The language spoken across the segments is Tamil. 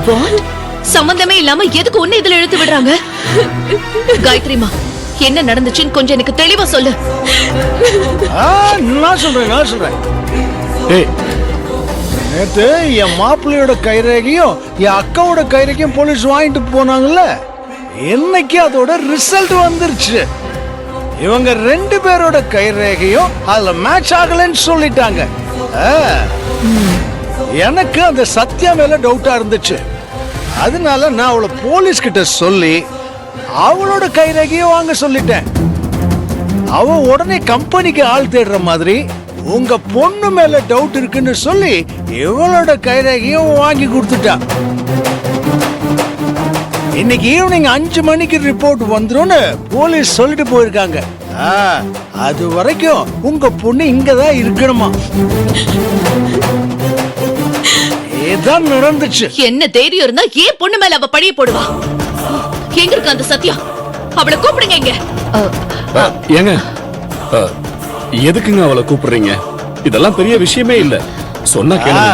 வாட்? சம்பந்தமே இல்லாம எதுக்கு உன்னை இதுல இழுத்து விடுறாங்க? காயத்ரிமா, என்ன நடந்துச்சுன்னு கொஞ்சம் எனக்கு தெளிவா சொல்லு. நான் சொல்றேன். நேத்து என் மாப்பிள்ளையோட கைரேகையும் என் அக்காவோட கைரேகையும் போலீஸ் வாங்கிட்டு போனாங்கல்ல, இன்னைக்கு அதோட ரிசல்ட் வந்துருச்சு. இவங்க 2 பேரோட கைரேகையும் அதுல மேட்ச் ஆகலன்னு சொல்லிட்டாங்க. எனக்கு அந்த சத்யா மேல டவுட்டா இருந்துச்சு. அதனால நான் அவளை போலீஸ் கிட்ட சொல்லி அவளோட கைரேகையை வாங்க சொல்லிட்டேன். அவ உடனே கம்பெனிக்கு ஆள் தேடுற மாதிரி உங்க பொண்ணு மேல டவுட் இருக்குன்னு சொல்லி இவளோட கைரேகையும் வாங்கி கொடுத்துட்டா. இன்னைக்கு ஈவினிங் 5 மணிக்கு ரிப்போர்ட் வந்துரும்னு போலீஸ் சொல்லிட்டு போயிருக்காங்க. அது வரைக்கும் உங்க பொண்ணு இங்கதான் இருக்கணுமா? இதான் நடந்துச்சு. என்ன தைரியம் இருந்தா ஏன் பொண்ணு மேல அவ பழிய போடுவா? எங்க இருக்கு அந்த சத்யா? அவளை கூப்பிடுங்க. இங்க ஏங்க, எதுக்குங்க அவளை கூப்பிடுறீங்க? இதெல்லாம் பெரிய விஷயமே இல்ல, சொன்னா கேளுங்க.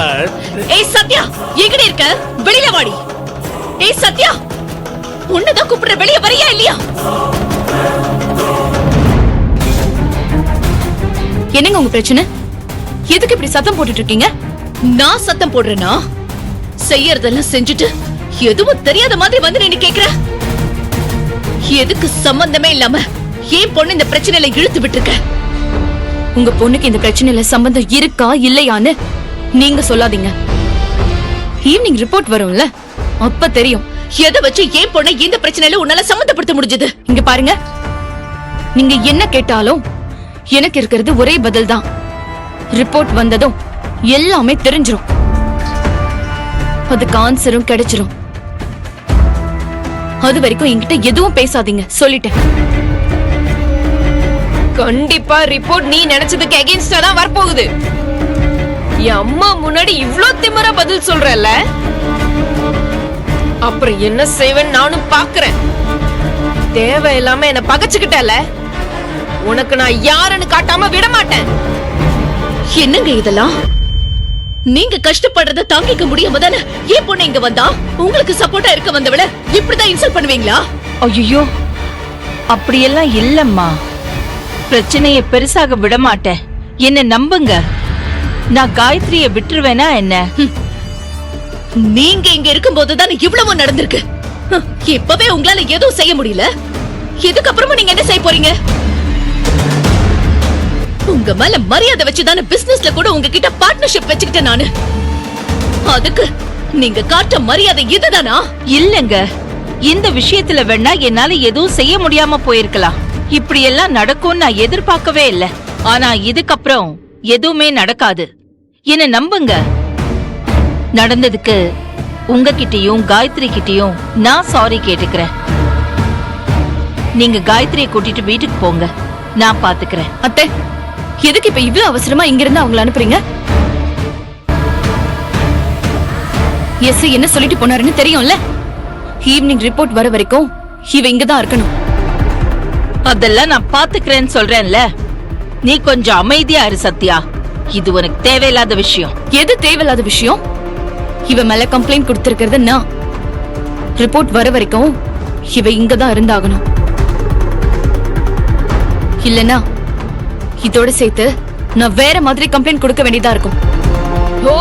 ஏய் சத்யா, எங்கடி இருக்க? வெளியில வாடி. ஏய் சத்யா, உன்னதான் கூப்பிடுற, வெளிய வரியா இல்லையா? என்னங்க உங்க பிரச்சனை? எதுக்கு இப்படி சத்தம் போட்டுட்டு இருக்கீங்க? நான் சத்தம் போடுறேனா? செய்யறதெல்லாம் செஞ்சுட்டு எதுவும் தெரியாத மாதிரி வந்து நீ கேக்குற? எதுக்கு சம்பந்தமே இல்லாம ஏன் பொண்ணு இந்த பிரச்சனையில இழுத்து விட்டுருக்க? உங்க பொண்ணுக்கு இந்த பிரச்சனையில சம்பந்தம் இருக்கா இல்லையான்னு நீங்க சொல்லாதீங்க. ஈவினிங் ரிப்போர்ட் வரும்ல, அப்ப தெரியும் எதை வச்சு ஏன் பொண்ணை இந்த பிரச்சனையில உன்னால சம்பந்தப்படுத்த முடிஞ்சது. இங்க பாருங்க, நீங்க என்ன கேட்டாலும் எனக்கு இருக்கிறது ஒரே பதில் தான். ரிப்போர்ட் வந்ததும் எல்லாமே தெரிஞ்சிரும், அதுக்கு ஆன்சரும் கிடைச்சிரும். அது வரைக்கும் என்கிட்ட எதுவும் பேசாதீங்க, சொல்லிட்டேன். கண்டிப்பா ரிப்போர்ட் நீ நினைச்சதுக்கு அகைன்ஸ்டா தான் வரப்போகுது. என் அம்மா முன்னாடி இவ்ளோ திமிரா பதில் சொல்றல, அப்புறம் என்ன செய்வேன் நானும் பாக்குறேன். தேவையில்லாம என்ன பகச்சுக்கிட்டல, உனக்கு நான் யாருன்னு காட்டாம விட மாட்டேன். என்னங்க இதெல்லாம்? நீங்க கஷ்டப்படுறத தாங்கிக்க முடியாம தானே ஏன் பொண்ணு இங்க வந்தா? உங்களுக்கு சப்போர்ட்டா இருக்க வந்தவள இப்படிதான் இன்சல்ட் பண்ணுவீங்களா? ஐயோ, அப்படியெல்லாம் இல்லம்மா. பிரச்சனையை பெருசாக விட மாட்டேன், என்ன நம்புங்க. நான் காயத்ரியை விட்டுருவேனா என்ன? நீங்க இங்க இருக்கும் போதுதான் இவ்வளவு நடந்திருக்கு. இப்பவே உங்களால எதுவும் செய்ய முடியல, இதுக்கப்புறமா நீங்க என்ன செய்ய போறீங்க? உங்க மேல மரியாதை வச்சுதானே பிசினஸ்ல கூட உங்ககிட்ட பார்ட்னர்ஷிப் வச்சுக்கிட்டேன் நானு. அதுக்கு நீங்க காட்ட மரியாதை இதுதானா? இல்லங்க, இந்த விஷயத்துல வேணா என்னால எதுவும் செய்ய முடியாம போயிருக்கலாம். இப்படி எல்லாம் நடக்கும் நான் எதிர்பார்க்கவே இல்ல. ஆனா இதுக்கப்புறம் எதுவுமே நடக்காது, என்ன நம்புங்க. நடந்ததுக்கு உங்ககிட்டயும் காயத்ரி கிட்டயும் நான் சாரி கேட்டுக்கிறேன். நீங்க காயத்ரியை கூட்டிட்டு வீட்டுக்கு போங்க, நான் பாத்துக்கிறேன். அத்தை, எதுக்கு இப்ப இவ்வளவு அவசரமா இங்க இருந்து அவங்களை அனுப்புறீங்க? எஸ் என்ன சொல்லிட்டு போனாருன்னு தெரியும்ல. ஈவினிங் ரிப்போர்ட் வர வரைக்கும் இவ இங்கதான் இருக்கணும். அதெல்லாம் நான் பாத்துக்கிறேன்னு சொல்றேன்ல, நீ கொஞ்சம் அமைதியா இரு சத்யா. இது உனக்கு தேவையில்லாத விஷயம். எது தேவையில்லாத விஷயம்? இவ மேல கம்ப்ளைண்ட் கொடுத்திருக்கிறது நான். ரிப்போர்ட் வர வரைக்கும் இவ இங்கதான் இருந்தாகணும். இல்லனா இதோட சேர்த்து நான் வேற மாதிரி கம்ப்ளைண்ட் கொடுக்க வேண்டியதா இருக்கும். ஓ,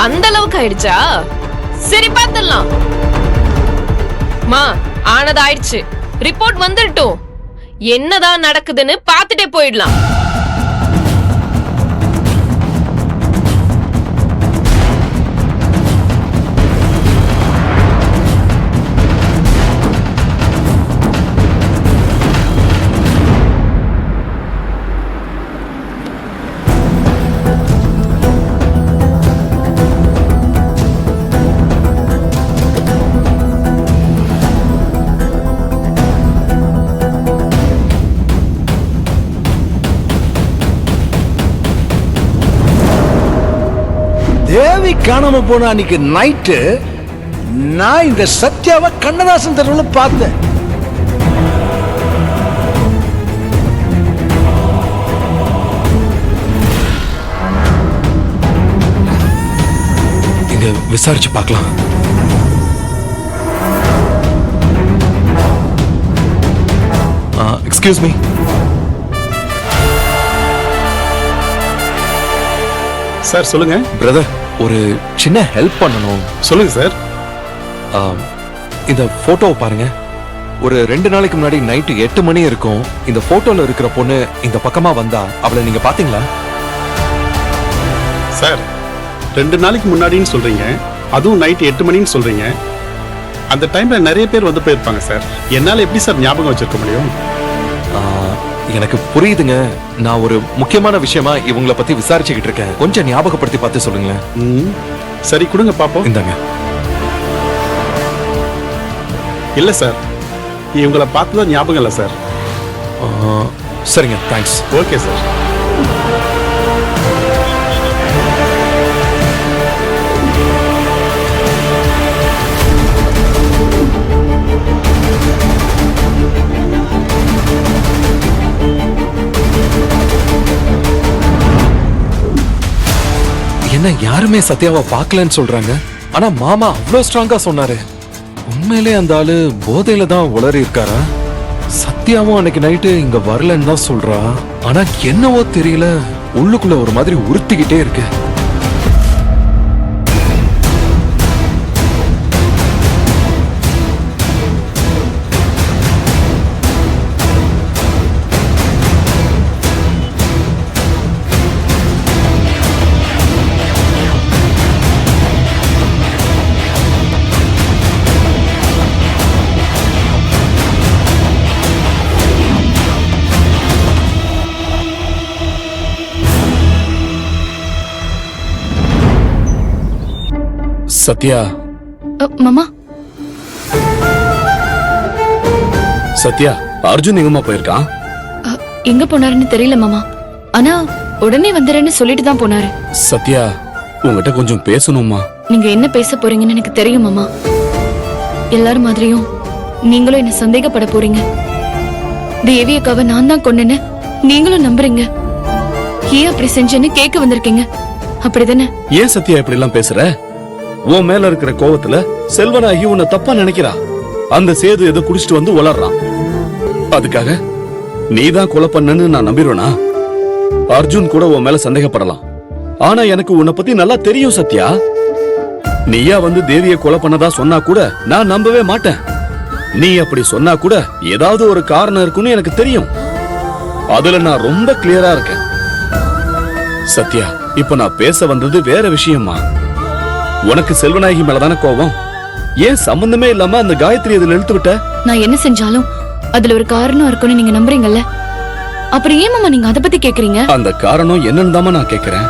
அந்த அளவுக்கு ஆயிடுச்சா? சரி பாத்துடலாம். மா, ஆனது ஆயிடுச்சு, ரிப்போர்ட் வந்துட்டோம். என்னதான் நடக்குதுன்னு பாத்துட்டே போயிடலாம். தேவி காணாம போன அன்னைக்கு நைட்டு நான் இந்த சத்யாவை கண்ணதாசன் தெருவில் பார்த்தேன். இங்க விசாரிச்சு பார்க்கலாம். Excuse me. சார் சொல்லுங்க. பிரதர், ஒரு சின்ன ஹெல்ப் பண்ணணும். சொல்லுங்க சார். இந்த போட்டோவை பாருங்க. ஒரு 2 நாளைக்கு முன்னாடி நைட்டு 8 மணி இருக்கும். இந்த போட்டோல இருக்கிற பொண்ணு இந்த பக்கமா வந்தா அவளை நீங்க பாத்தீங்களா? சார் 2 நாளைக்கு முன்னாடின்னு சொல்றீங்க, அதுவும் நைட் 8 மணின்னு சொல்றீங்க. அந்த டைம்ல நிறைய பேர் வந்து போயிருப்பாங்க சார். என்னால எப்படி சார் ஞாபகம் வச்சிருக்க முடியும்? எனக்கு புரியுதுங்க. நான் ஒரு முக்கியமான விஷயமா இவங்கள பத்தி விசாரிச்சுக்கிட்டு இருக்கேன். கொஞ்சம் ஞாபகப்படுத்தி பார்த்து சொல்லுங்களேன். சரி கொடுங்க பாப்போம். இந்தாங்க. இல்ல சார், இவங்கள பார்த்ததான் ஞாபகம் இல்ல சார். சரிங்க, தேங்க்ஸ். Okay sir. என்ன யாருமே சத்யாவை பார்க்கலன்னு சொல்றாங்க. ஆனா மாமா அவ்வளவு ஸ்ட்ராங்கா சொன்னாரு. உண்மையிலே அந்த ஆளு போதையில தான் உளறி இருக்காரா? சத்யாவும் அன்னைக்கு நைட்டு இங்க வரலன்னு தான் சொல்றா. ஆனா என்னவோ தெரியல, உள்ளுக்குள்ள ஒரு மாதிரி உறுத்திக்கிட்டே இருக்கு. சத்யா. மாமா, சத்யா, அர்ஜுன் எங்கம்மா போயிருக்கான்? எங்க போனாருன்னு தெரியல மாமா. ஆனா உடனே வந்துறேன்னு சொல்லிட்டு தான் போனாரு. சத்யா, உங்ககிட்ட கொஞ்சம் பேசணுமா? நீங்க என்ன பேச போறீங்கன்னு எனக்கு தெரியும் மாமா. எல்லாரும் மாதிரியும் நீங்களும் என்ன சந்தேகப்பட போறீங்க. தேவி அக்காவை நான் தான் கொன்னேன்னு நீங்களும் நம்புறீங்க. ஏன் அப்படி செஞ்சேன்னு கேட்க வந்திருக்கீங்க, அப்படிதானே? ஏன் சத்யா இப்படி எல்லாம் பேசுற? உன் மேல இருக்கிற கோவத்துல செல்வனாகி உன்னை தப்பா நினைக்கிறா. அந்த சேது ஏதோ குடிச்சிட்டு வந்து உளறான். அதுக்காக நீதான் கொலை பண்ணன்னு நான் நம்பிடுவேனா? அர்ஜுன் கூட உன் மேல சந்தேகப்படலாம். ஆனா எனக்கு உன்னை பத்தி நல்லா தெரியும் சத்யா. நீயா வந்து தேவியை கொலை பண்ணதா சொன்னா கூட நான் நம்பவே மாட்டேன். நீ அப்படி சொன்னா கூட ஏதாவது ஒரு காரணம் இருக்குன்னு எனக்கு தெரியும். அதுல நான் ரொம்ப கிளியரா இருக்கேன். சத்யா, இப்ப நான் பேச வந்தது வேற விஷயமா. உனக்கு செல்வநாயகி மேலதான கோபம். ஏன் சம்பந்தமே இல்லாம அந்த காயத்ரி இதுல இழுத்து விட்ட? நான் என்ன செஞ்சாலும் அதுல ஒரு காரணம் இருக்குன்னு நீங்க நம்புறீங்கல்ல, அப்புறம் ஏன் மாமா நீங்க அத பத்தி கேக்குறீங்க? அந்த காரணம் என்னன்னு தான் நான் கேக்குறேன்.